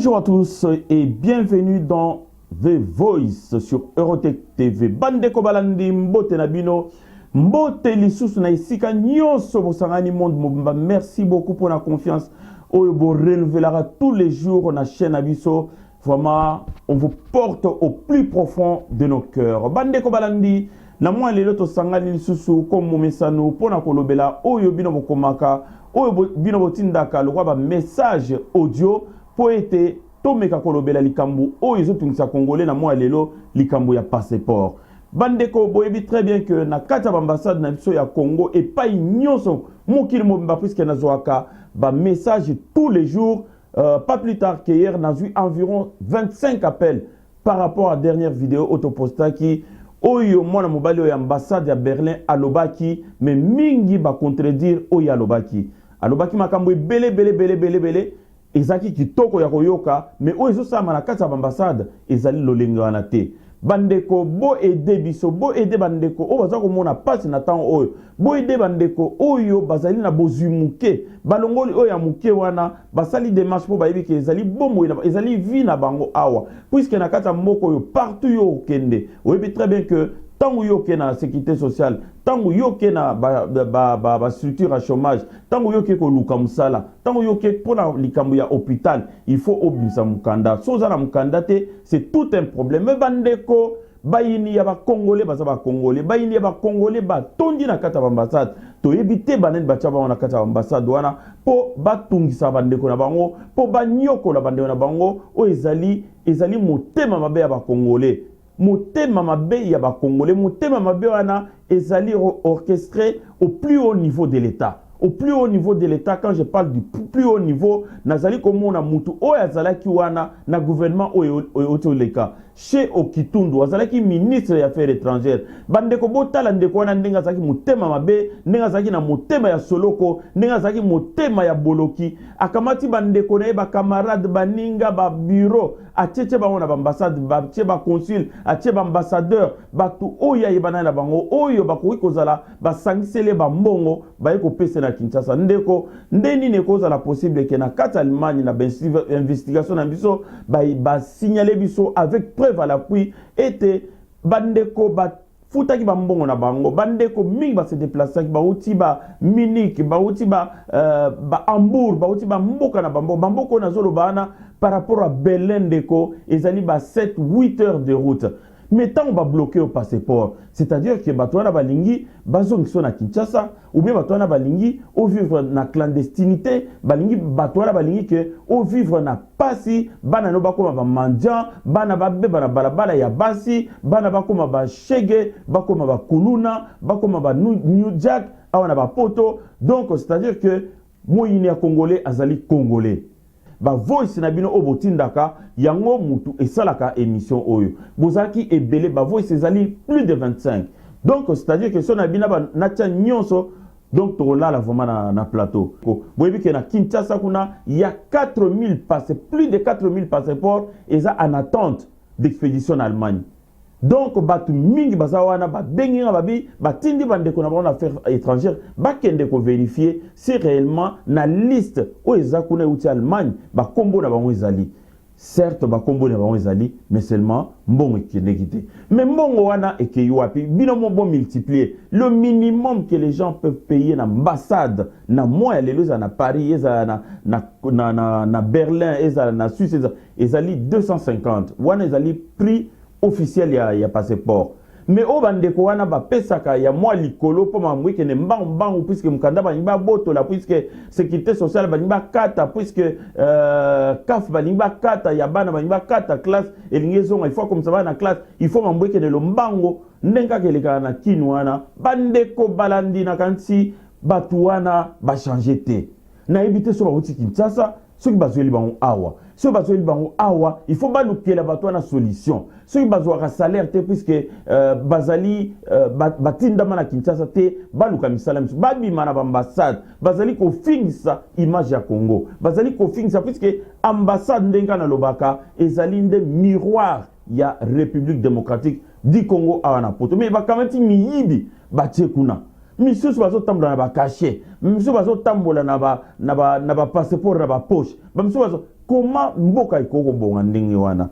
Bonjour à tous et bienvenue dans The Voice sur Eurotech TV. Bande ko balandi mbote na bino, mbote lisusu na isika nyonso bosangani monde mobimba. Merci beaucoup pour la confiance. Oyo bo renouvelera tous les jours na chaîne Abisso. Vraiment, on vous porte au plus profond de nos cœurs. Bande ko balandi na mwa lelo to sangani lisusu comme momesano pona kolobela oyo bino bokomaka, oyo bino botindaka lokwa ba message audio pour être tomeka kolobela likambu oyo ezotungisa congolais na mwa lelo likambu ya passeport. Bandeko boyebi très bien que na kati ya ambassade na biso ya Congo et pas nyonso mokili mobimba puisque nazwaka ba message tous les jours. Pas plus tard qu'hier, on a eu environ 25 appels par rapport à la dernière vidéo autoposta qui oyo mwana mobali oyo ambassade ya Berlin alobaki mais mingi ba contredire oyo alobaki makambo belé ezaki kitoko ya koyoka mais oyo ezosama na kati ya ambassade ezali lolenge wana te. Bandeko bo aider biso, bo aider bandeko o baza komona passe na temps oyo, bo aider bandeko oyo bazali na bozimuke balongoli oyo ya muke wana basali démarche po bayebi ke ezali bombo ezali vie na bango awa puisque na kati ya moko oyo partout yo okende oyebi très bien que tango yoke na sécurité sociale, tango yoke na ba structure à chômage, tango yoke ko luka musala, tango yoke pona likambo ya hôpital, il faut obimisa mukanda. Soza na mukanda te, c'est tout un problème. Mais bandeko bayini ya ba congolais baza ba congolais, bayini ya ba congolais ba tondi na kata ambassade. To ebite banen bacha ba na kata ambassade wana po batungisa bandeko na bango, po banyoko la bandeko na bango o ezali motema mabe ya ba congolais. Motema mabe ya ba congolais, motema mabe wana ezali orchestré au plus haut niveau de l'État. Au plus haut niveau de l'État, quand je parle du plus haut niveau, nazali komona mutu o azalaki wana na gouvernement otoleka chez Okitundu azalaki ministre des Affaires étrangères. Bandeko botala ndeko wana ndenga zaki motema mabe, ndenga zaki na motema ya Soloko, ndenga zaki motema ya Boloki. Akamati bandeko na ba camarade baninga ba bureau, acheche ba wana ba ambassade, ba che ba consul, acheche ba ambassadeur, batu oya yebana na bango, oyo bakoki kozala ba sangisele ba mbongo, ba yeko pese na Kinshasa. Ndeko ndeni ne koza la possible que na kati Allemagne na investigation na biso ba signaler biso avec preuve à l'appui était bandeko ba futaki ba mbongo na bango bandeko mingi ba se déplacer ba uti ba Munich ba uti ba Hambourg ba uti ba mboka na bamboko na zolo bana par rapport à Berlin ndeko ezali ba 7-8 heures de route. Mais tant on va bloquer au passeport, c'est-à-dire que batouana balingi bazong sont à Kinshasa ou bien batouana balingi au vivre na clandestinité, balingi batouana balingi que au vivre na pasi, bana no bakoma ba mandian, bana babe bana balabala ya basi, bana bakoma ba shege, bakoma ba kuluna, bakoma ba new jack, awana ba poto. Donc c'est-à-dire que moyini ya congolais azali congolais. Ba voice na bino obotindaka yango mutu esalaka émission oyo bozaki ebele ba voice ezali plus de 25. Donc c'est-à-dire que so na bina ba natia nyonso donc tola la vraiment na plateau ko boyebi ke na Kinshasa kuna il y a 4000 passeports, plus de 4000 passeports eza en attente d'expédition en Allemagne. Donc batu mingi bazawana ba bengi na babi batindi bandeko na ba affaires étrangères ba kende ko vérifier si réellement na liste o ezakuna uti Allemagne ba kombo na bango ezali. Certes ba kombo na bango ezali mais seulement mbongo ekendekite. Mais mbongo wana ekeyi wapi bino mo bon multiplier le minimum que les gens peuvent payer na ambassade na moya lelo za na Paris eza na Berlin eza na Suisse ezali 250 wana ezali prix officiel ya passeport. Mais au bandeko wana ba pesaka ya mwa likolo po mamwike ne mbangu puisque mukanda ba boto la puisque sécurité sociale ba kata puisque CAF ba kata ya bana ba kata classe elingezonga il faut comme ça va na classe il faut mamwike ne lo mbango ndenga keleka na kinwana bandeko balandi na kanti batu wana ba changer te na éviter so ba uti Kinshasa ceux qui bazweli bango awa ceux bazweli bango awa il faut balukela bato na solution ceux qui bazwaka salaire te puisque bazali batinda mana Kinshasa te baluka misala misu babima na ambassade bazali ko fingisa image ya Congo bazali ko fingisa puisque ambassade ndenga na lobaka ezali nde miroir ya République démocratique du Congo awa na poto mais bakamati miyibi batie kuna misusu bazotambola na ba cachet misusu bazotambola na ba passeport na ba poche misusu comment mboka ikoko bonga ndenge wana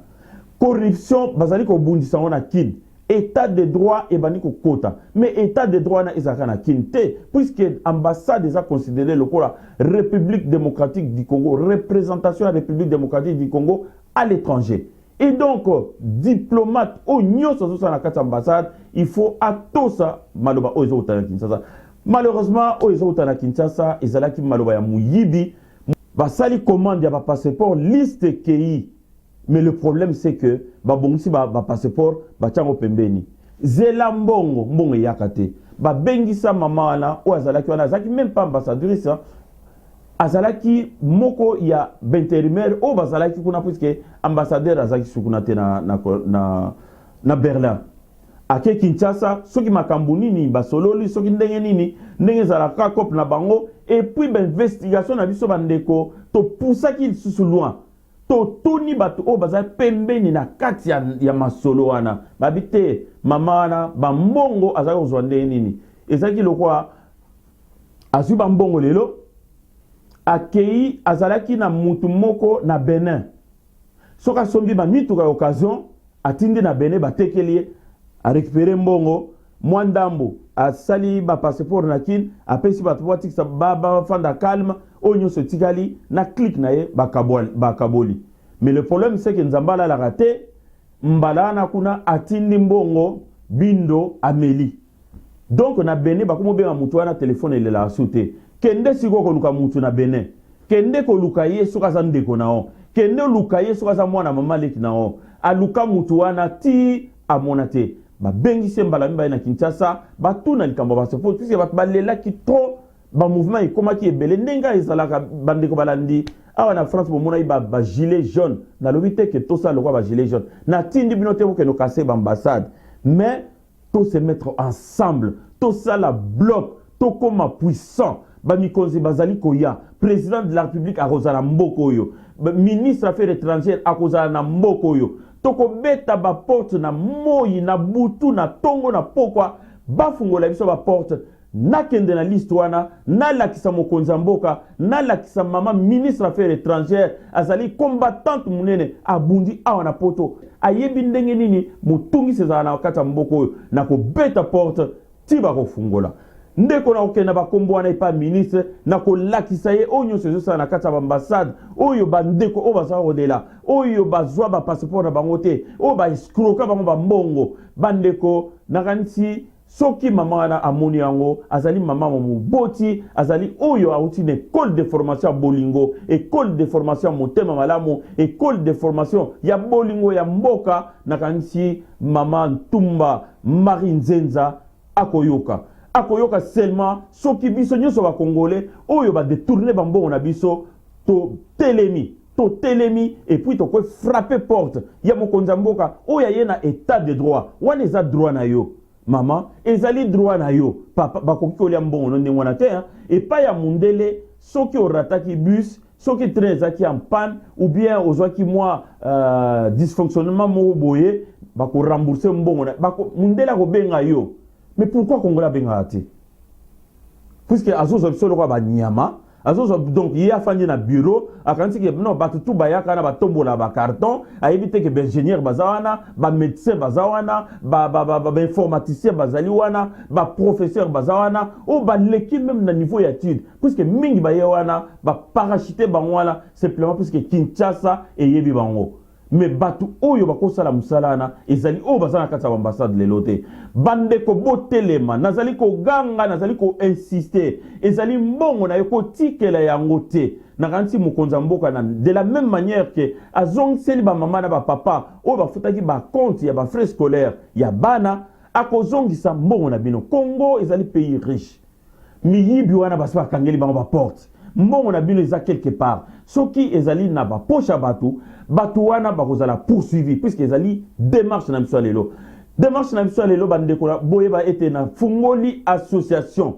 corruption bazali ko bundisa wana kin état de droit et bani ko kota mais état de droit na ezaka na kin te puisque ambassade est considéré le la République démocratique du Congo, représentation de la République démocratique du Congo à l'étranger. Et donc, diplomate, au nyoso sur la carte ambassade, il faut à tout ça, maloba au Kinshasa. Malheureusement, au Kinshasa, ils allaient qui maloba ya muyibi, basali commande ya ba passeport liste KI. Mais le problème c'est que ba bongsi ba passeport ba chango pembeni. Zela mbongo yakate. Ba bengisa mama wana o azalaki wana azaki même pas ambassadrice. Azalaki moko ya bintérimaire o bazalaki kuna puisque ambassadeur azaki sukuna te na Berlin. Ake Kinshasa soki makambo nini basololi soki ndenge nini ndenge zalaka kop na bango et puis investigation na biso bandeko to poussaki susu loin to tuni bato o bazali pembeni na kati ya masolo wana babite mama wana bambongo azali kozwa ndenge nini ezalaki lokwa azwi bambongo lelo akei azalaki na mutu moko na Benin soka sombi ba mituka occasion atindi na Benin batekeli a récupérer mbongo mwandambo asali ba passeport na kin apesi bato bwati sa baba fanda calme onyo se tikali na clic na ye bakaboli mais le problème c'est que nzambala la raté mbala na kuna atindi mbongo bindo ameli donc na Benin bakomo be mutu wana téléphone ele la sauté kende siko ko luka mutu na Benin kende ko luka ye soka za ndeko nao kende luka ye soka za mwana mama leki nao aluka mutu wana ti amonate ba bengi sembala mba na Kinshasa ba tuna likambo ba se puisque ba balela ki trop ba mouvement e koma ki ebele ndenga ezalaka bandeko balandi awa na France bo mona ba gilet jaune na lobite que tout ça le quoi ba gilet jaune na tindi binote ko no casser ba ambassade mais tout se mettre ensemble tout ça la bloc tout comme puissant ba mikonzi bazali koya président de la République a Rosala Mboko yo ministre affaires étrangères a Rosala na Mboko yo toko beta ba porte na moyi na butu na tongo na pokwa bafungola biso ba porte na kende na liste wana na lakisa mokonzi mboka na lakisa mama ministre affaires étrangères azali combattante munene abundi awa na poto ayebi ndenge nini mutungi sezala na kata mboko na ko beta porte tiba ko fungola ndeko na okenda bakombo wana epa ministre na ko lakisa ye onyo sezo na kata ambassade oyo bandeko o baza rodela oyo bazwa ba passeport na bango te o ba escroquer bango ba mbongo bandeko na kanisi soki mama wana amoni yango azali mama moboti azali oyo auti na école de formation bolingo école de formation motema malamu école de formation ya bolingo ya mboka na kanisi mama Ntumba Marie Nzenza akoyoka seulement soki biso nyoso ba congolais oyo ba détourner bambongo na biso to telemi et puis to ko frapper porte ya mokonza mboka oyo ye na état de droit wana eza droit na yo mama ezali droit na yo papa bakoki kolia mbongo no ndengwana te et pas ya mundele soki orataki bus soki train ezaki en panne ou bien ozwaki moi dysfonctionnement mo boye bako rembourser mbongo bako mundele ko benga yo. Mais pourquoi Congola bengati? Puisque azozo absolument quoi ba nyama, azozo donc il a fandi na bureau, a kanti que non ba tout ba yaka na ba tombola ba carton, a éviter que ingénieur bazawana, ba médecin bazawana, ba informaticien bazali wana, ba professeur bazawana, ou ba l'équipe même na niveau d'étude, puisque mingi ba yewana, ba parachuter bangwana simplement puisque Kinshasa et yebi bango. Mais batu oyo bakosala musalana ezali o bazana kata ambassade lelote bandeko botelema nazali ko ganga nazali ko insister ezali mbongo na yoko tikela yango te na kanti mukonza mboka na de la même manière que azongiseli ba mama na ba papa o bafutaki ba compte ya ba frais scolaires ya bana akozongisa mbongo na bino. Congo ezali pays riche miyibi wana basi bakangeli bango ba porte mbongo na bino eza quelque part soki ezali na ba poche batu wana bakozala poursuivi puisque ezali démarche na biso lelo bandeko na boyeba ete na fungoli association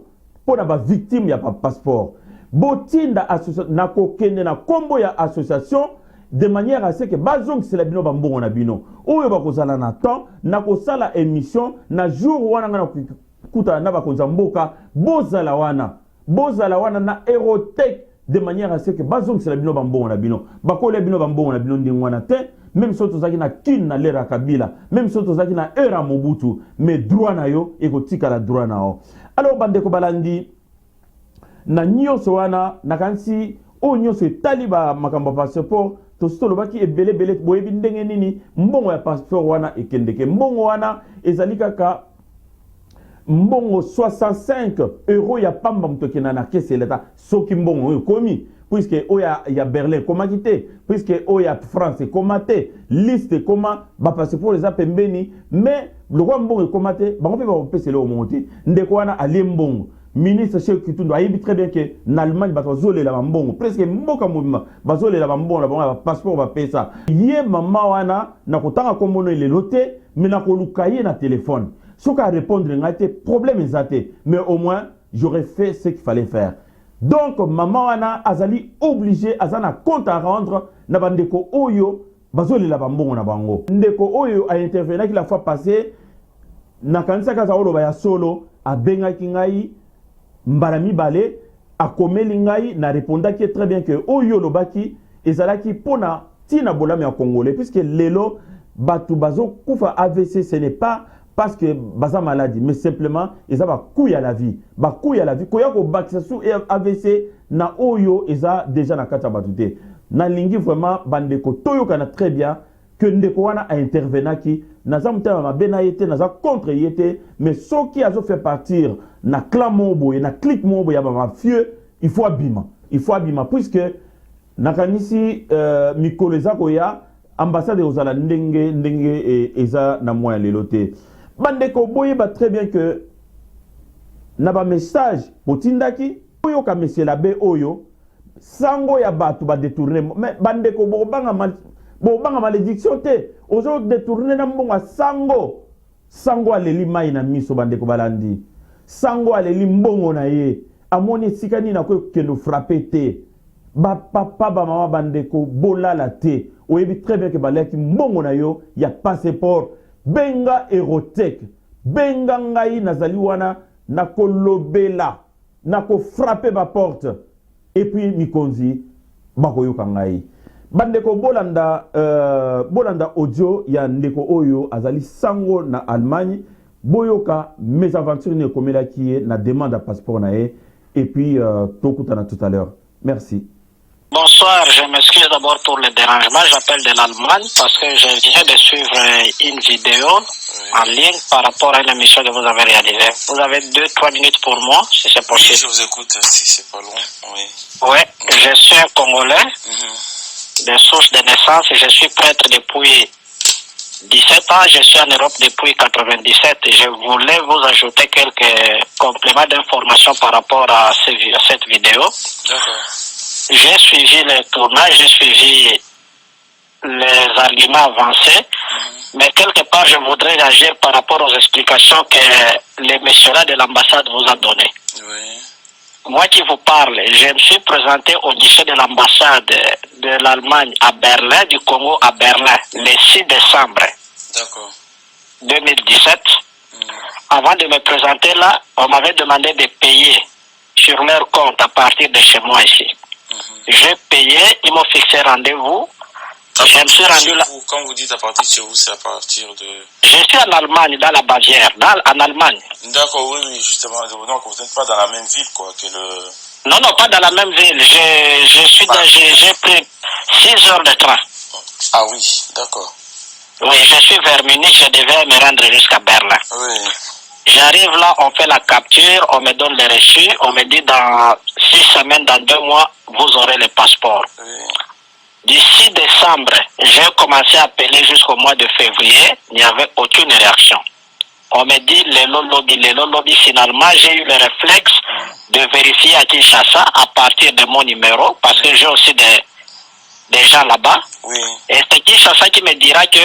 pona ba victime ya pa passeport botinda association na kokende na kombo ya association de manière à ce que bazong c'est la bino bambongo na bino oyo bakozala na temps na kosala émission na jour wana na kuta na bakonza mboka bozala wana na Erotech de manière à ce que bazong c'est la bino bambon na bino bakole bino bambon na bino ndingwana te même si tozaki na kin na lera Kabila même si tozaki na era Mobutu mais droit na yo ekotika la droit na yo alors bandeko balandi na nyonso wana nakansi o nyonso etaliba makambo passeport tositolobaki ebele boyebi ndenge nini mbongo ya passeport wana ekendeke mbongo wana ezali kaka mbongo 65 € ya pamba mutokena na kese leta soki mbongo oyo komi puisque oya ya Berlin komaki te puisque oya France komate liste koma ba passeport eza pembeni mais lokwa mbongo komate bango pe ba kopesele o monti ndeko wana ali mbongo ministre Cheikh Kitundu ayebi très bien que en Allemagne bazolela ba mbongo presque mboka mobima bazolela ba mbongo na bango ba passeport ba pesa ye mama wana na kotanga komono lelo te mais na koluka ye na téléphone soka répondre ngate problème ezate mais au moins j'aurais fait ce qu'il fallait faire. Donc maman wana azali obligé azana compte à rendre na bandeko oyo bazolela ba mbongo na bango ndeko oyo a intervenir la fois passée na kanisa kaza oloba ya solo abengaki ngai mbala mibale akomeli ngai na répondaki très bien que oyo lobaki ezalaki pona tina bolami ya congolais puisque lelo batu bazo kufa AVC ce n'est pas parce que baza maladie mais simplement eza ba couille à la vie koya ko bakisa sou AVC na oyo eza déjà na kata batute na lingi vraiment bandeko toyo kana très bien que ndeko wana a intervenaki naza mutama mabena yete naza contre yete mais soki azo fait partir na clan mobo et na clique mobo ya ba mafieux il faut abima puisque nakanisi mikolo eza koya ambassade ozala ndenge eza na moya lelo te bandeko boye ba très bien que na ba message potindaki oyo ka monsieur l'abbé oyo sango ya batu ba détourner mais bandeko bobanga malédiction te ozo détourner na mbonga sango aleli mai na miso bandeko balandi sango aleli mbongo na ye amoni sikani na ko kendo frapper te ba papa ba mama bandeko bolala te oyebi très bien que balaki mbongo na yo ya passeport benga Erotech benga ngai nazali wana na kolobela na ko frapper ba porte et puis mikonzi bakoyoka ngai bandeko bolanda audio ya ndeko oyo azali sango na Allemagne boyoka mes aventures ne komelaki na demande à passeport na ye et puis tokutana tout à l'heure merci. Bonsoir, je m'excuse d'abord pour le dérangement. J'appelle de l'Allemagne parce que je viens de suivre une vidéo en ligne par rapport à une émission que vous avez réalisée. Vous avez 2-3 minutes pour moi, si c'est possible. Oui, je vous écoute si c'est pas loin. Oui. Oui, je suis un Congolais de source de naissance et je suis prêtre depuis 17 ans. Je suis en Europe depuis 97 et je voulais vous ajouter quelques compléments d'information par rapport à cette vidéo. D'accord. J'ai suivi le tournage, j'ai suivi les arguments avancés, mais quelque part je voudrais réagir par rapport aux explications que le monsieur de l'ambassade vous a données. Oui. Moi qui vous parle, je me suis présenté au guichet de l'ambassade de l'Allemagne à Berlin, du Congo à Berlin, le 6 décembre 2017. Avant de me présenter là, on m'avait demandé de payer sur leur compte à partir de chez moi ici. J'ai payé, ils m'ont fixé rendez-vous. Je me suis rendu là. Quand vous dites à partir de chez vous, c'est à partir de... Je suis en Allemagne, dans la Bavière, en Allemagne. D'accord, oui, justement. Donc vous n'êtes pas dans la même ville, quoi, que le... Non, pas dans la même ville. J'ai pris 6 heures de train. Ah oui, d'accord. Oui, je suis vers Munich, je devais me rendre jusqu'à Berlin. Oui. J'arrive là, on fait la capture, on me donne le reçu, on me dit dans 6 semaines, dans 2 mois, vous aurez le passeport. Oui. D'ici décembre, j'ai commencé à appeler jusqu'au mois de février, il n'y avait aucune réaction. On me dit le lobby, finalement, j'ai eu le réflexe de vérifier à Kinshasa à partir de mon numéro, parce que j'ai aussi des gens là-bas. Oui. Et c'est Kinshasa qui me dira que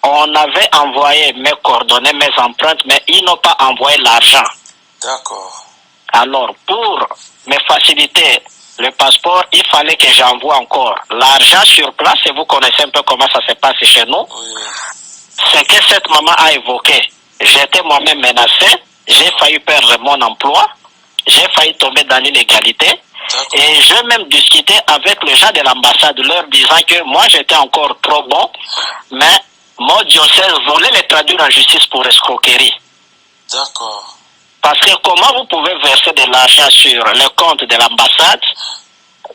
on avait envoyé mes coordonnées, mes empreintes, mais ils n'ont pas envoyé l'argent. D'accord. Alors, pour me faciliter le passeport, il fallait que j'envoie encore l'argent sur place, et vous connaissez un peu comment ça se passe chez nous. Oui. C'est que cette maman a évoqué. J'étais moi-même menacé, j'ai failli perdre mon emploi, j'ai failli tomber dans l'illégalité, Et j'ai même discuté avec les gens de l'ambassade, leur disant que moi j'étais encore trop bon, mais mon diocèse voulait les traduire en justice pour escroquerie. D'accord. Parce que comment vous pouvez verser de l'argent sur le compte de l'ambassade,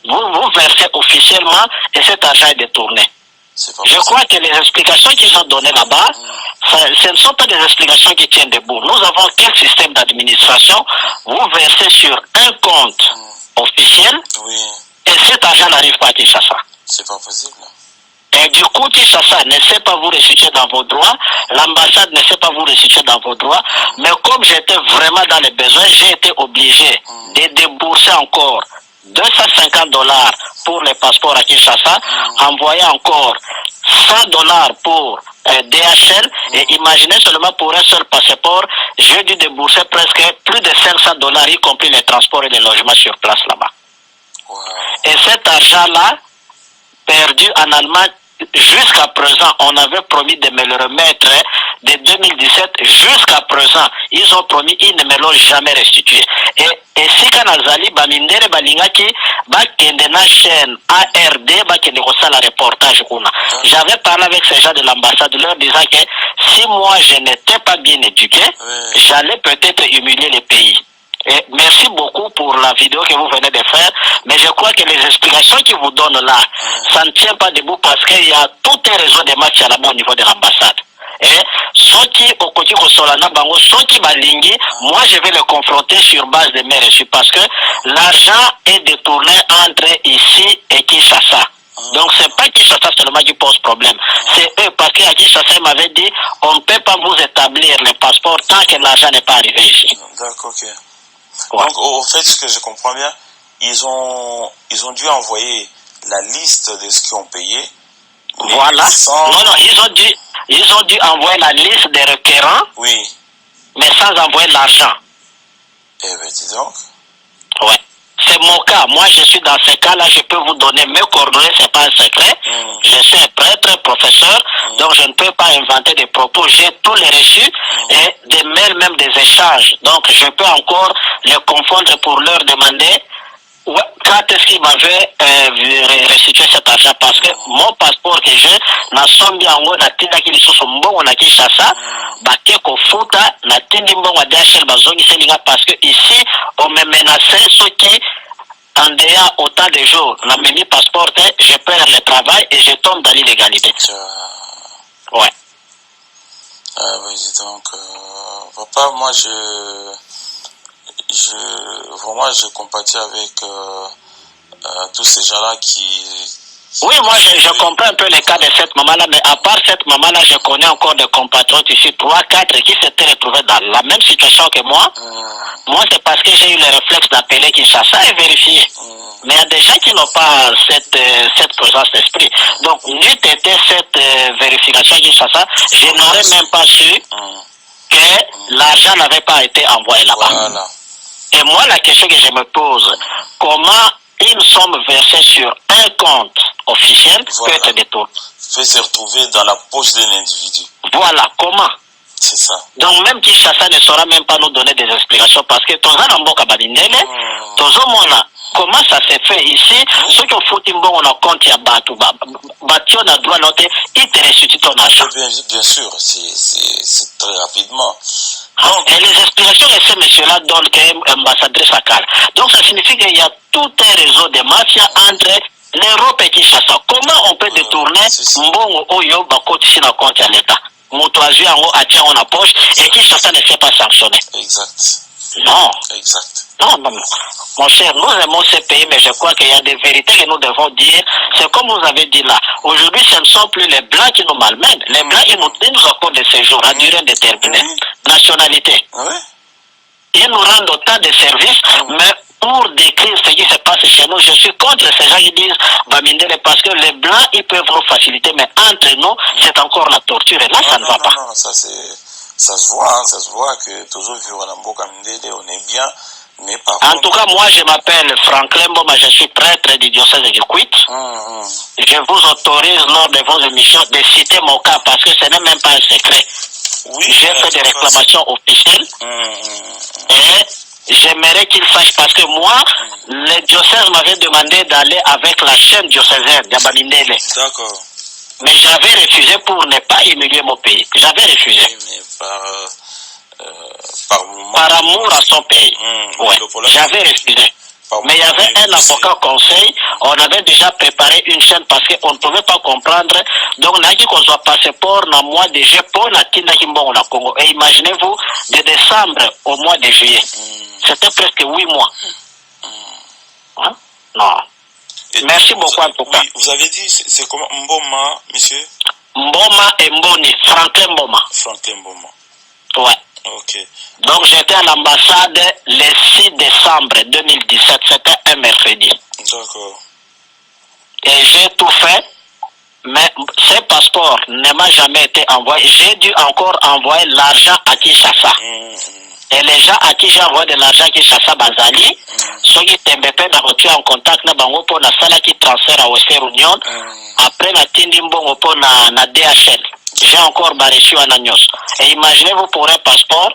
vous versez officiellement et cet argent est détourné. Je crois que les explications qu'ils ont données là-bas, ce ne sont pas des explications qui tiennent debout. Nous avons quel système d'administration? Vous versez sur un compte officiel et cet argent n'arrive pas à Kinshasa. C'est pas possible. Et du coup, Kinshasa ne sait pas vous restituer dans vos droits, l'ambassade ne sait pas vous restituer dans vos droits, mais comme j'étais vraiment dans les besoins, j'ai été obligé de débourser encore $250 pour les passeports à Kinshasa, envoyer encore $100 pour DHL, et imaginez seulement pour un seul passeport, j'ai dû débourser presque plus de $500, y compris les transports et les logements sur place là-bas. Et cet argent-là, perdu en Allemagne, jusqu'à présent, on avait promis de me le remettre de 2017 jusqu'à présent. Ils ont promis, ils ne me l'ont jamais restitué. Et si Kanazali, Bamindere, Balingaki, Bakende na chaîne ARD, Bakende la reportage. J'avais parlé avec ces gens de l'ambassade, leur disant que si moi je n'étais pas bien éduqué, j'allais peut-être humilier le pays. Et merci beaucoup pour la vidéo que vous venez de faire, mais je crois que les explications qu'ils vous donnent là, ça ne tient pas debout parce qu'il y a tout un réseau de matchs là-bas au niveau de l'ambassade. Et ceux qui, au côté de Solana Bango, ceux qui balingui, moi je vais les confronter sur base de mes reçus parce que l'argent est détourné entre ici et Kinshasa. Donc c'est pas Kinshasa seulement qui pose problème, c'est eux parce qu'à Kinshasa ils m'avaient dit on ne peut pas vous établir les passeports tant que l'argent n'est pas arrivé ici. D'accord, ok. Donc, au fait, ce que je comprends bien, ils ont dû envoyer la liste de ce qu'ils ont payé. Voilà. Non, ils ont dû envoyer la liste des requérants. Oui. Mais sans envoyer l'argent. Eh bien, dis donc. Ouais. C'est mon cas. Moi, je suis dans ce cas-là. Je peux vous donner mes coordonnées. C'est pas un secret. Je suis un prêtre, professeur. Donc, je ne peux pas inventer des propos. J'ai tous les reçus et des mails, même des échanges. Donc, je peux encore les confondre pour leur demander quand est-ce qu'ils m'avaient restitué cet argent. Parce que mon passeport que j'ai, na sombi yango na tinda ki lisusu mbongo na Kinshasa, bake kofuta na tindi mbongo à DHL bazongi selinga parce que ici on me menaçait ceux qui en dehors autant de jours na meni passeport, je perds le travail et je tombe dans l'illégalité. Ouais. Ah oui, donc papa, moi vraiment je compatis avec tous ces gens-là qui... Oui, moi je comprends un peu le cas de cette maman-là, mais à part cette maman-là, je connais encore des compatriotes ici, 3, 4, qui s'étaient retrouvés dans la même situation que moi. Moi, c'est parce que j'ai eu le réflexe d'appeler Kinshasa et vérifier. Mais il y a des gens qui n'ont pas cette présence d'esprit. Donc, n'eût été cette vérification à Kinshasa, je n'aurais même pas su que l'argent n'avait pas été envoyé là-bas. Voilà. Et moi, la question que je me pose, comment une somme versée sur un compte officiel peut être détournée? Peut se retrouver dans la poche d'un individu. Voilà, comment? C'est ça. Donc même Kinshasa ne saura même pas nous donner des explications parce que Tozana Mboka Balindele, Tozomona, comment ça s'est fait ici? Ceux qui ont foutu on a compte ya Batu, Batu on a droit noter, il te restitue ton argent. Bien sûr, c'est très rapidement. Et les explications que ce monsieur-là donne comme ambassadrice Sakal. Donc ça signifie qu'il y a tout un réseau de mafia entre l'Europe et Kinshasa. Comment on peut détourner Mbongo Oyo Bakoti si na compte à l'État? Motoazu en haut, a tient en poche et Kinshasa ne s'est pas sanctionné. Exact. Non. Exact. Non. Mon cher, nous aimons ce pays, mais je crois qu'il y a des vérités que nous devons dire. C'est comme vous avez dit là. Aujourd'hui, ce ne sont plus les Blancs qui nous malmènent. Les Blancs, ils nous accordent des séjours à durée indéterminée. Nationalité. Ils nous rendent autant de services, mais pour décrire ce qui se passe chez nous, je suis contre ces gens qui disent Bamindele parce que les Blancs, ils peuvent nous faciliter, mais entre nous, c'est encore la torture. Et là, ça ne va pas. Non, ça se voit que toujours vivre dans Bamindele, on est bien. Mais par en tout cas, moi, je m'appelle Franklin Boma, je suis prêtre du diocèse de Kikwit. Je vous autorise, lors de vos émissions, de citer mon cas parce que ce n'est même pas un secret. J'ai fait des réclamations officielles et j'aimerais qu'il sache parce que moi, le diocèse m'avait demandé d'aller avec la chaîne diocésaine d'Abamindele. D'accord. Mais j'avais refusé pour ne pas humilier mon pays. J'avais refusé. Oui, mais par amour à son pays. Ouais. J'avais refusé. Mais il y avait un avocat conseil, on avait déjà préparé une chaîne parce qu'on ne pouvait pas comprendre. Donc, on a dit qu'on soit passeport dans le mois de juillet pour la Tindakimbon au Congo. Et imaginez-vous, de décembre au mois de juillet. C'était presque 8 mois. Hein? Non. Merci beaucoup en tout cas. Oui, vous avez dit, c'est comment Mboma, monsieur? Mboma et Mboni, Franklin Mboma. Franklin Mboma. Ouais. Ok. Donc j'étais à l'ambassade le 6 décembre 2017, c'était un mercredi. D'accord. Et j'ai tout fait, mais ce passeport ne m'a jamais été envoyé. J'ai dû encore envoyer l'argent à Kinshasa. Et les gens à qui j'ai envoyé de l'argent à Kinshasa, Bazali, ceux qui t'embêtaient dans en contact pour la salle qui transfère à Western Union, après la Tindimbo pour la DHL. J'ai encore reçu un agnos. Et imaginez-vous pour un passeport,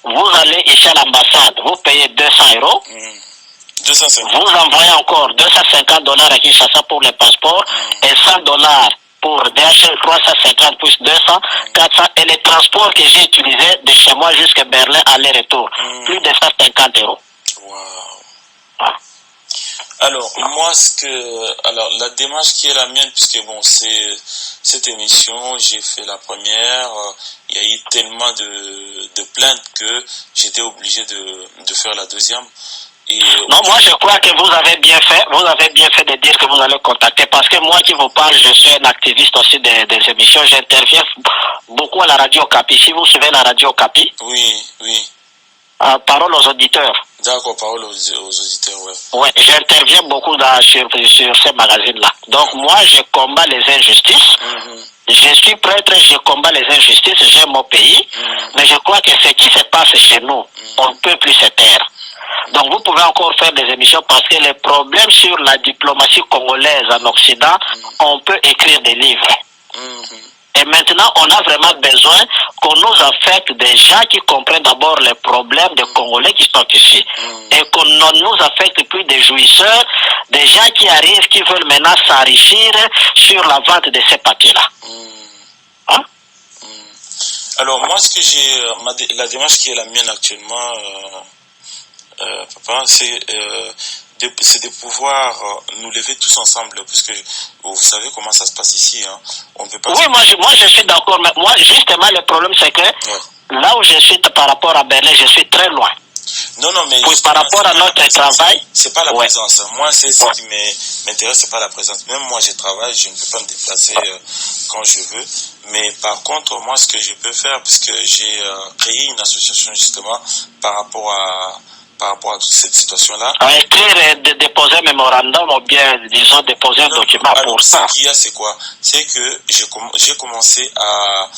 vous allez ici à l'ambassade, vous payez 200 €. 250. Vous envoyez encore $250 à Kinshasa pour le passeport et $100 pour DHL 350 plus 200, 400. Et les transports que j'ai utilisés de chez moi jusqu'à Berlin aller-retour, plus de 150 €. Wow. Alors, moi, la démarche qui est la mienne, puisque bon, c'est cette émission, j'ai fait la première, il y a eu tellement de plaintes que j'étais obligé de faire la deuxième. Et non, moi je crois que vous avez bien fait de dire que vous allez contacter, parce que moi qui vous parle, je suis un activiste aussi des émissions, j'interviens beaucoup à la radio Okapi. Si vous suivez la radio Okapi, oui. Parole aux auditeurs. D'accord, parole aux auditeurs, ouais. Ouais, j'interviens beaucoup sur ces magazines-là. Donc moi, je combats les injustices. Je suis prêtre, je combats les injustices, j'aime mon pays. Mais je crois que ce qui se passe chez nous, on ne peut plus se taire. Donc vous pouvez encore faire des émissions parce que les problèmes sur la diplomatie congolaise en Occident, on peut écrire des livres. Et maintenant, on a vraiment besoin qu'on nous affecte des gens qui comprennent d'abord les problèmes des Congolais qui sont ici. Et qu'on ne nous affecte plus des jouisseurs, des gens qui arrivent, qui veulent maintenant s'enrichir sur la vente de ces papiers-là. Hein? Alors, moi, la démarche qui est la mienne actuellement, papa, c'est de pouvoir nous lever tous ensemble, parce que vous savez comment ça se passe ici, hein. On ne peut pas... Oui, moi je suis d'accord, mais moi justement le problème c'est que là où je suis par rapport à Berlin, je suis très loin. Non, mais par rapport à notre travail, c'est pas la présence. Moi, c'est ce qui m'intéresse, c'est pas la présence. Même moi, je travaille, je ne peux pas me déplacer quand je veux. Mais par contre, moi, ce que je peux faire, puisque j'ai créé une association justement par rapport à toute cette situation-là. Écrire, déposer un mémorandum ou bien, disons, déposer un document pour ça. Ce qu'il y a, c'est quoi? C'est que j'ai commencé à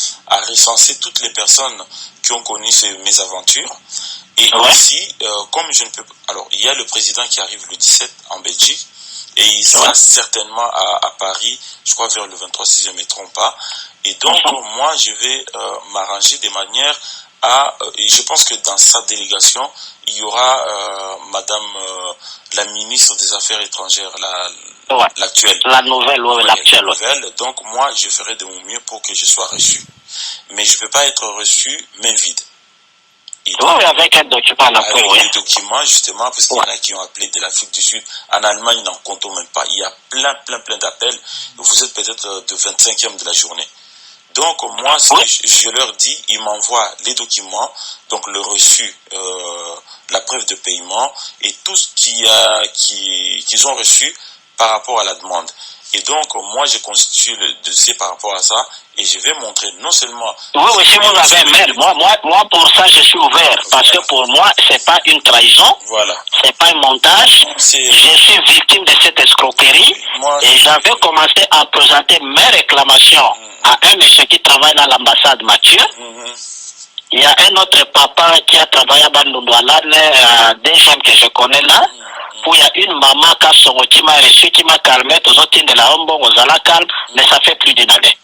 recenser toutes les personnes qui ont connu mes aventures. Et aussi, comme je ne peux pas... Alors, il y a le président qui arrive le 17 en Belgique, et il sera certainement à Paris, je crois vers le 23, si je ne me trompe pas. Et donc, moi, je vais m'arranger de manière et je pense que dans sa délégation, il y aura madame la ministre des Affaires étrangères, l'actuelle. La nouvelle, l'actuelle. Donc, moi, je ferai de mon mieux pour que je sois reçu. Mais je ne peux pas être reçu main vide. Oui, avec un document à l'appel. Avec des documents, justement, parce qu'il y en a qui ont appelé de l'Afrique du Sud. En Allemagne, ils n'en comptent même pas. Il y a plein d'appels. Vous êtes peut-être de 25e de la journée. Donc, moi, ce que je leur dis, ils m'envoient les documents, donc le reçu, la preuve de paiement et tout ce qu'ils ont reçu par rapport à la demande. Et donc, moi, je constitue le dossier par rapport à ça et je vais montrer non seulement... Oui, si vous avez un mail, moi, pour ça, je suis ouvert. Parce que pour moi, c'est pas une trahison. Voilà. C'est pas un montage. Je suis victime de cette escroquerie. Et j'avais commencé à présenter mes réclamations à un monsieur qui travaille dans l'ambassade, Mathieu. Il y a un autre papa qui a travaillé à Bandundoualane, des gens que je connais là. Où il y a une maman qui m'a reçu, qui m'a calmé, tous autres de la Hombo, aux ala calme, mais ça fait plus d'une année.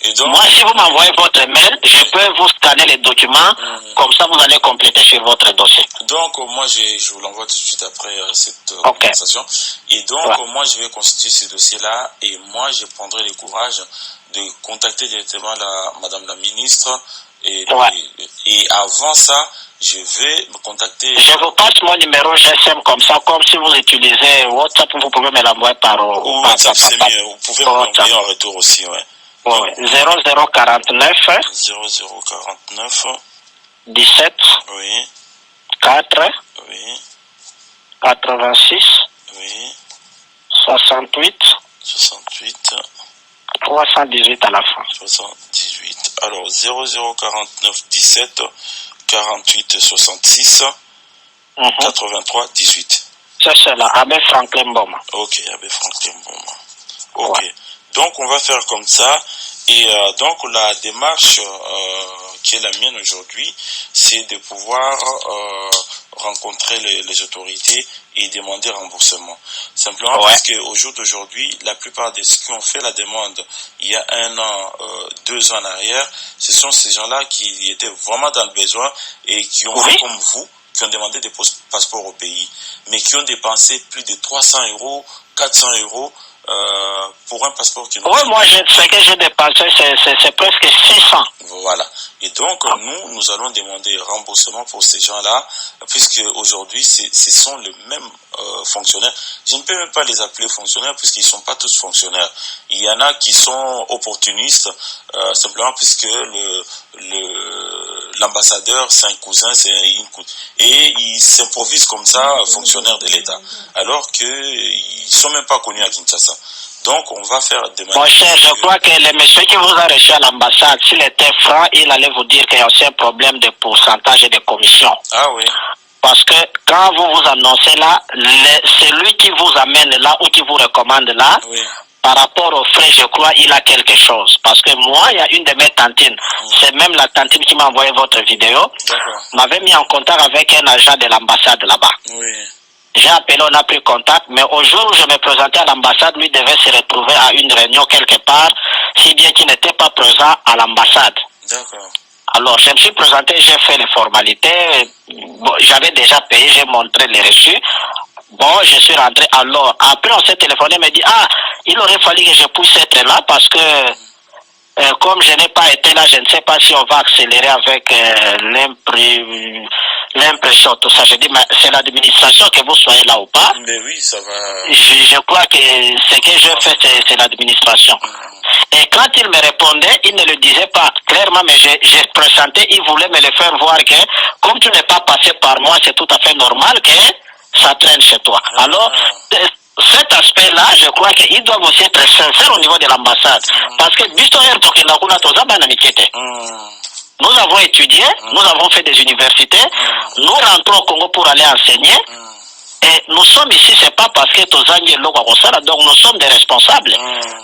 Et donc, moi, si vous m'envoyez votre mail, je peux vous scanner les documents, comme ça vous allez compléter sur votre dossier. Donc, moi, je vous l'envoie tout de suite après cette conversation. Et donc, moi, je vais constituer ce dossier-là et moi, je prendrai le courage de contacter directement Madame la ministre et avant ça, je vais me contacter. Je vous passe mon numéro GSM comme ça, comme si vous utilisez WhatsApp, vous pouvez me l'envoyer par WhatsApp, c'est mieux. Vous pouvez me l'envoyer en retour aussi, ouais. Oui, 0049 0049 17 oui 4 oui 86 oui 68 68 318 à la fin. 78. Alors 0049 17 48 66 83 18. C'est cela, Abbé Franklin Mboma. Ok, Abbé Franklin Mboma. Ok. Ouais. Donc on va faire comme ça. Et donc la démarche qui est la mienne aujourd'hui, c'est de pouvoir rencontrer les autorités et demander remboursement. Simplement parce qu'au jour d'aujourd'hui, la plupart de ceux qui ont fait la demande il y a 1 an, 2 ans en arrière, ce sont ces gens-là qui étaient vraiment dans le besoin et qui ont fait comme vous, qui ont demandé des passeports au pays, mais qui ont dépensé plus de 300 €, 400 € pour un passeport qui... Oui, moi, ce que j'ai dépensé, c'est presque 600. Voilà. Et donc, nous allons demander remboursement pour ces gens-là, puisque aujourd'hui, ce sont les mêmes fonctionnaires. Je ne peux même pas les appeler fonctionnaires, puisqu'ils ne sont pas tous fonctionnaires. Il y en a qui sont opportunistes, simplement puisque l'ambassadeur, c'est un cousin, et ils s'improvisent comme ça, fonctionnaires de l'État, alors qu'ils ne sont même pas connus à Kinshasa. Donc, on va faire des Mon cher, je crois que le monsieur qui vous a reçu à l'ambassade, s'il était franc, il allait vous dire qu'il y a aussi un problème de pourcentage et de commission. Ah oui. Parce que quand vous vous annoncez là, celui qui vous amène là ou qui vous recommande là, par rapport aux frais, je crois, il a quelque chose. Parce que moi, il y a une de mes tantines, c'est même la tantine qui m'a envoyé votre vidéo, m'avait mis en contact avec un agent de l'ambassade là-bas. Oui. J'ai appelé, on a pris contact, mais au jour où je me présentais à l'ambassade, lui devait se retrouver à une réunion quelque part, si bien qu'il n'était pas présent à l'ambassade. D'accord. Alors, je me suis présenté, j'ai fait les formalités, bon, j'avais déjà payé, j'ai montré les reçus. Bon, je suis rentré. Alors, après, on s'est téléphoné, il m'a dit, il aurait fallu que je puisse être là parce que, comme je n'ai pas été là, je ne sais pas si on va accélérer avec l'impression, tout ça. Je dis, mais c'est l'administration que vous soyez là ou pas. Mais oui, ça va. Je crois que ce que je fais, c'est l'administration. Et quand il me répondait, il ne le disait pas clairement, mais je pressentais, il voulait me le faire voir que, comme tu n'es pas passé par moi, c'est tout à fait normal que ça traîne chez toi. Alors, cet aspect-là, je crois qu'ils doivent aussi être sincères au niveau de l'ambassade. Parce que, nous avons étudié, nous avons fait des universités, nous rentrons au Congo pour aller enseigner, et nous sommes ici, c'est pas parce que donc nous sommes des responsables.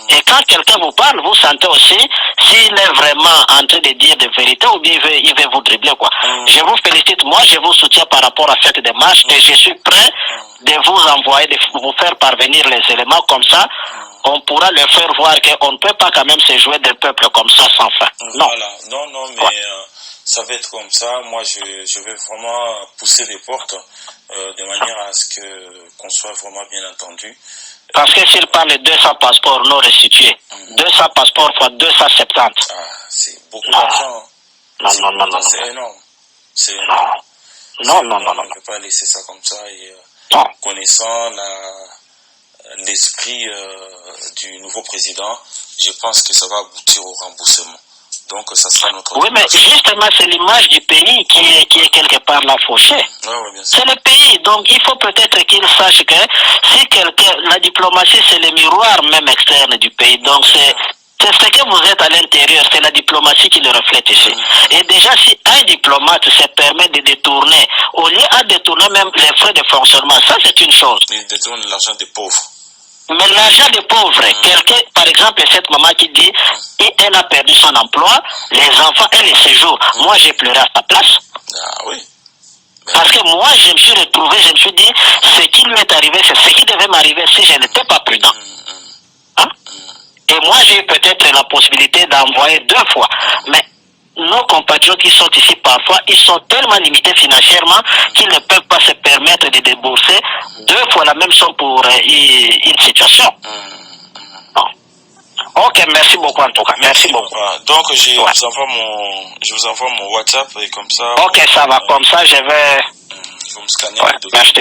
Et quand quelqu'un vous parle, vous sentez aussi s'il est vraiment en train de dire des vérités ou bien il veut vous dribbler, quoi. Je vous félicite, moi je vous soutiens par rapport à cette démarche et je suis prêt de vous envoyer, de vous faire parvenir les éléments comme ça. On pourra leur faire voir qu'on ne peut pas quand même se jouer des peuples comme ça sans fin. Non. Voilà. Non, mais ça va être comme ça. Moi, je vais vraiment pousser les portes de manière à ce qu'on soit vraiment bien entendu. Parce que s'il parle de 200 passeports non restitués, 200 passeports fois 270. C'est beaucoup d'argent. Non. C'est énorme. C'est énorme. Non. On ne peut pas laisser ça comme ça. Et connaissant l'esprit du nouveau président, je pense que ça va aboutir au remboursement. Donc ça sera notre... Oui, mais justement, c'est l'image du pays qui est quelque part là fauchée. C'est le pays, donc il faut peut-être qu'il sache que si la diplomatie c'est le miroir même externe du pays, donc c'est ce que vous êtes à l'intérieur, c'est la diplomatie qui le reflète ici. Et déjà, si un diplomate se permet de détourner, au lieu de détourner même les frais de fonctionnement, ça c'est une chose. Il détourne l'argent des pauvres. Mais l'argent des pauvres, quelqu'un, par exemple, cette maman qui dit, elle a perdu son emploi, les enfants, elle les séjours. Moi, j'ai pleuré à sa place. Ah oui. Parce que moi, je me suis retrouvé, je me suis dit, ce qui lui est arrivé, c'est ce qui devait m'arriver si je n'étais pas prudent. Et moi, j'ai eu peut-être la possibilité d'envoyer 2 fois. Mais nos compatriotes qui sont ici parfois, ils sont tellement limités financièrement qu'ils ne peuvent pas se permettre de débourser 2 fois la même somme pour une situation. Bon. Ok, merci beaucoup en tout cas. Merci beaucoup. Donc je vous envoie mon WhatsApp et comme ça. Ok, ça va. Comme ça, je vais. Vous me scannez. Merci.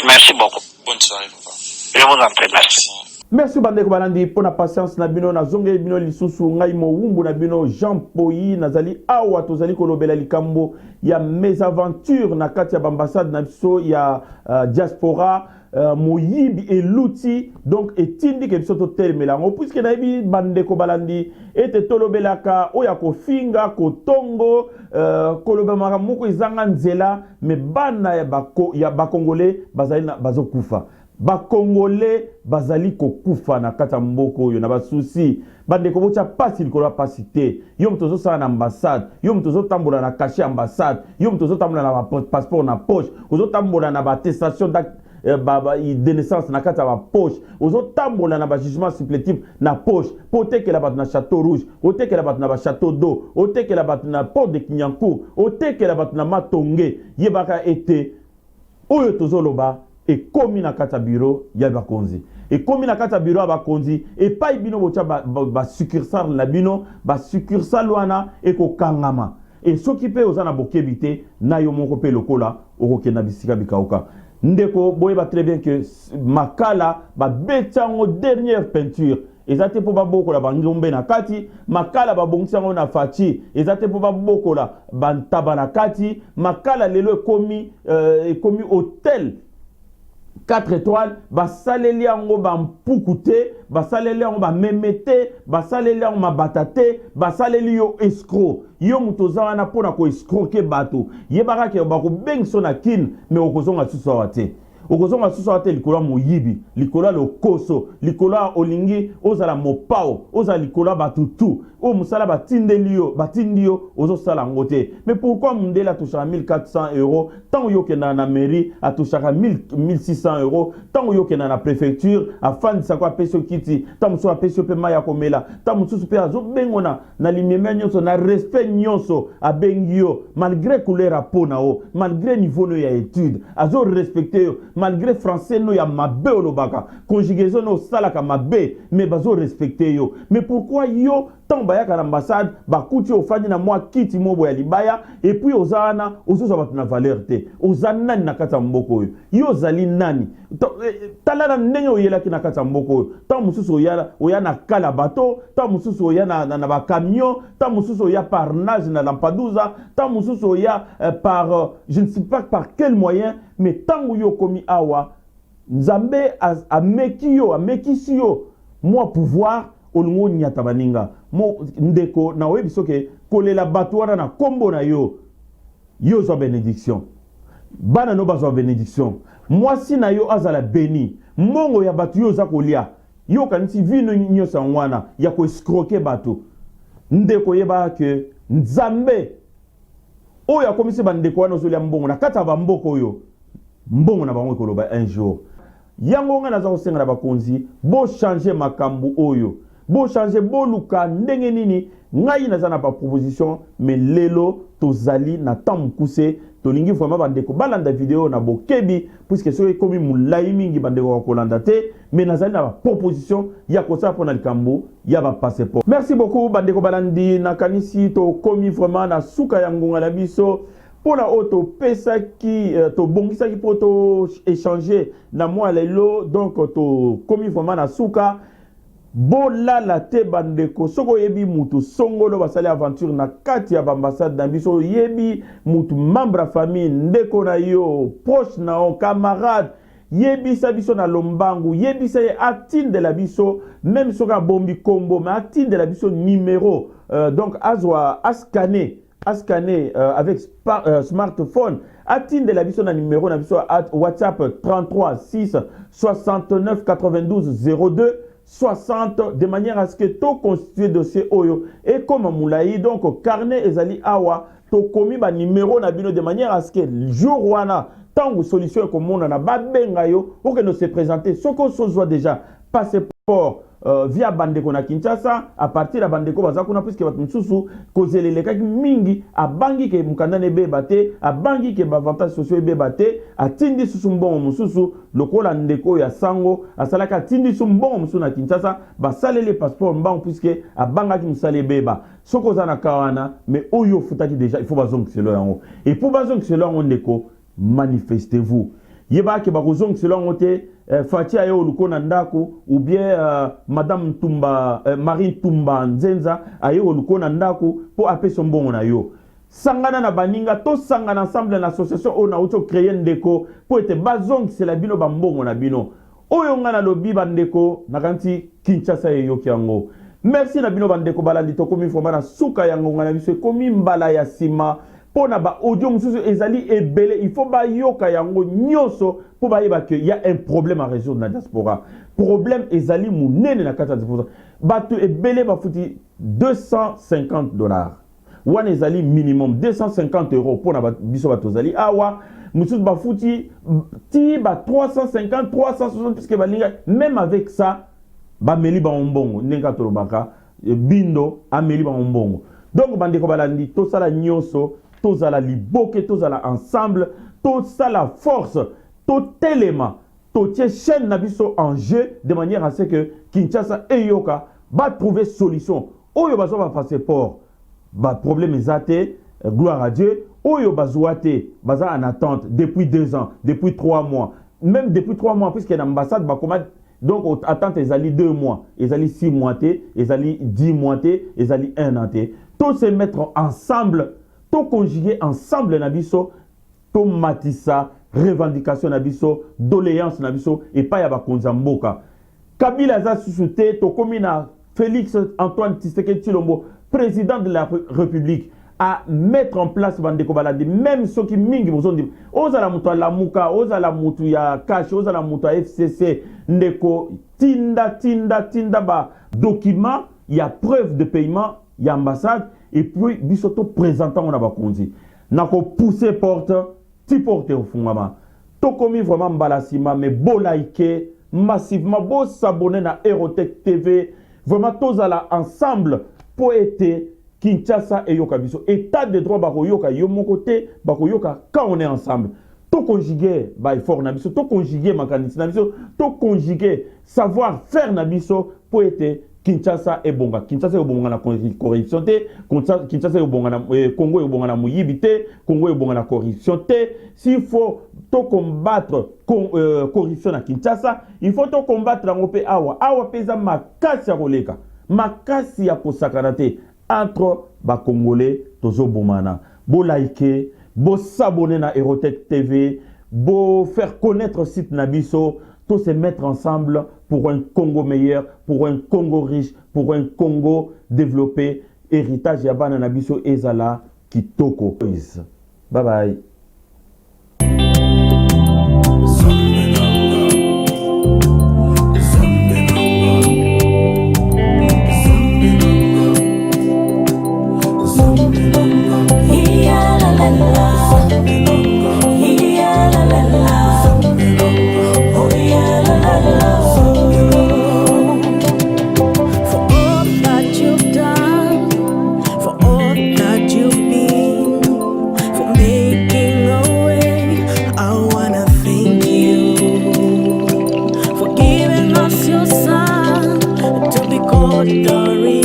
Merci beaucoup. Bonne soirée, papa. Je vous en prie. Merci. Merci bandeko balandi pour la patience na bino na zonge bino lisusu ngai mowumbu na bino Jean Poyi nazali awa tozali kolobela likambo ya mes aventures na kati ya ambassade na biso ya diaspora moyibi eluti donc etindi ke biso totelemela ngo puisque na yebi bandeko balandi ete tolobelaka oya kofinga kotongo koloba makamoko ezanga nzela me bana ya bakongole bazali bazokufa bakongole bazali kokufa na kata mboko oyo na basusi bandeko bocha pasi likolo pasi te yo mtozo sala na ambassade yo mtozo tambola na cachet ambassade yo mtozo tambola na passeport na poche ozo tambola na attestation de naissance na kata ba poche ozo tambola na jugement supplétif na poche potekela bat na château rouge otekela bat na ba château d'eau otekela bat na port de Kinyancourt otekela bat na Matonge yebaka ete oyo tozoloba et komi na kata bureau ya bakonzi et komi na kata bureau ya bakonzi et pa bino bocha ba succursale na bino ba succursale wana et ko kangama et soki pe ozana bokebite na yo moko pe lokola okokenda bisika bikauka ndeko boyeba très bien que makala ba betango dernière peinture ezate po babokola banzombe na kati makala babongisango na fachi ezate po babokola bantaba na kati makala lelo ekomi hôtel 4 étoiles, basaleli yango bampukute, basaleli yango bamemete, basaleli yango mabatate, basaleli yo escroc. Yo mutoza wana pona ko escroquer bato. Yebaka ke bako bengso na kin, mais okozonga suso wate. Okozonga suso wate likola moyibi, likola lokoso, likola olingi ozala mopao, ozala likola batutu. O musala batindeli yo, ozo sala ngote. Mais pourquoi mundela touchera 1400 €, tant yo kena na mairie a touchera 1600 €, tant yo kena na préfecture afin de sakwa peso kiti, tant muso a peso pe maya komela, tant muso pe azo bengona na limeme nyonso na respect nyonso a bengio malgré couleur a pona o, malgré niveau no ya étude, azo respecter yo, malgré français no ya mabe olobaka, conjugaison no salaka mabe, mais bazo respecter yo. Mais pourquoi yo tant bayaka na ambassade bakuti ofandi na mwa kiti mobo ya libaya et puis ozana ozoza batu na valeur te ozana na kata mboko oyo yo zali nani talana ndenge oyelaki na kata mboko oyo tant mususu oya na kala bateau tant mususu oya na ba camion tant mususu oya par nage na Lampedusa tant mususu oya par je ne sais pas par quel moyen mais tango yo komi awa nzambe amekisi yo moi pouvoir olungo nyata baninga mo ndeko na webi soke kolela bato wana na kombo na yo zo bénédiction bana no bazwa bénédiction mwasi na yo azala béni mongo ya bato yo za kolia yo kanisi vino nyosa wana ya ko escroquer bato ndeko yeba ke nzambe oyo akomisi bandeko wana ozolia mbongo na kata ba mboko yo mbongo na bango koloba un jour yango nga naza kosenga na bakonzi bo changer makambu oyo bo changer bo luka ndenge nini ngai naza na ba proposition mais lelo tozali na tamukuse tolingi vraiment bandeko balanda vidéo na bokebi puisque soki komi mulai mingi bandeko kolanda te mais nazali na ba proposition ya kosala pona likambo ya ba passeport. Merci beaucoup bandeko balandi na kanisi to komi vraiment na suka ya ngonga la biso pour la auto pesa qui to bongisa qui pour to échanger na moi lelo donc to komi vraiment na suka bola la te bandeko soko yebi mutu songolo basali aventure na kati ya ambassade na biso yebi mutu membre famille ndeko na yo proche na o camarade yebi sa biso na lombangu yebi sa atinde la biso même soka bombi combo mais atinde la biso numéro donc azwa askané avec smartphone atinde la biso na numéro na biso WhatsApp 33 6 69 92 02 60 de manière à ce que tout constitué dossier oyo et comme moulaï donc carnet ezali awa to komi ba numéro na bino de manière à ce que jour wana tango solution comme on na ba benga yo pour que nous se présenter ce qu'on soit déjà passé passeport via bandeko na Kinshasa à partir de bandeko bazakuna puisque batu msusu kozeleleka mingi abangi ke mukanda nebe bate abangi ke bavantage sociaux ebe bate atindi susu mbongo mususu lokola ndeko ya sango asalaka atindi susu mbongo mususu na Kinshasa basalele passeport mbongo puisque abanga ki musale beba soko za na kawana mais oyo futaki déjà il faut bazong selo yango et pour bazong selo yango ndeko manifestez-vous yeba ke bazong selo yango te Fati ayo luko na ndako ou bien madame Tumba Marie Tumba Nzenza ayo luko na ndako po apeso mbongo na yo sangana na baninga to sangana ensemble na association on a auto créer ndeko po ete bazong c'est la bino bambongo na bino oyo ngana lobi bandeko na kanti Kinshasa yo kiango merci na bino bandeko balandi to komi foma na suka yango ngana biso komi mbala ya sima pona ba audio mususu ezali ebele il faut ba yoka yango nyoso pour ba yeba que il y a un problème à résoudre na diaspora problème ezali munene na kata diaspora batu ebele ba futi $250 wana ezali minimum 250 € pona ba biso batu zali awa mususu ba futi ti ba 350 360 puisque ba linga même avec ça ba meli ba mbongo nenga tolobaka bindo ameli ba mbongo donc bandeko balandi to sala nyoso tous à la liboke, tous à la ensemble, tous à la force, tout élément, tout chaîne nabiso en jeu de manière à ce que Kinshasa et Yoka va trouver solution. Oyo bazo ba passeport, ba problème ezate, gloire à Dieu. Oyo bazouate, baza en attente depuis 2 ans, depuis 3 mois, même depuis 3 mois puisque l'ambassade ba comment donc attente ezali 2 mois, ezali 6 mois té, ezali 10 mois té, ezali 1 an té. Tous se mettre ensemble. To conjuguer ensemble nabiso to matissa revendication nabiso doléance nabiso et pas ya bakonza mboka Kabila za susute to komina Félix Antoine Tshisekedi Tshilombo président de la République à mettre en place bandeko baladi même ceux qui mingi bozondi ozala mutu la muka ozala mutu ya cash ozala mutu ya FCC ndeko tinda ba document ya preuve de paiement ya ambassade et puis bisoto présentant on a bakonzi nako pousser porte ti porte au fungama to komi vraiment mbalasima mais beau like massivement beau s'abonner na Erotech TV vraiment tous à la ensemble pour être Kinshasa et yoka biso état de droit bakoyoka yo mon côté bakoyoka quand on est ensemble to conjuguer ba effort na biso to conjuguer makanisi na biso to conjuguer savoir faire na biso pour être Kinshasa et bonga Kinshasa et bonga na corruption te Kinshasa et bonga na Congo et bonga na muyibité Congo et bonga na corruption te s'il faut to combattre corruption na Kinshasa il faut to combattre en pe awa pesa makasi ya koleka makasi ya kosakana te entre ba congolais tozo bomana bo like bo s'abonner na Erotech TV bo faire connaître site nabiso tous se mettre ensemble pour un Congo meilleur, pour un Congo riche, pour un Congo développé. Héritage Yabana Nabiso Ezala Kitoko. Bye bye. Glory.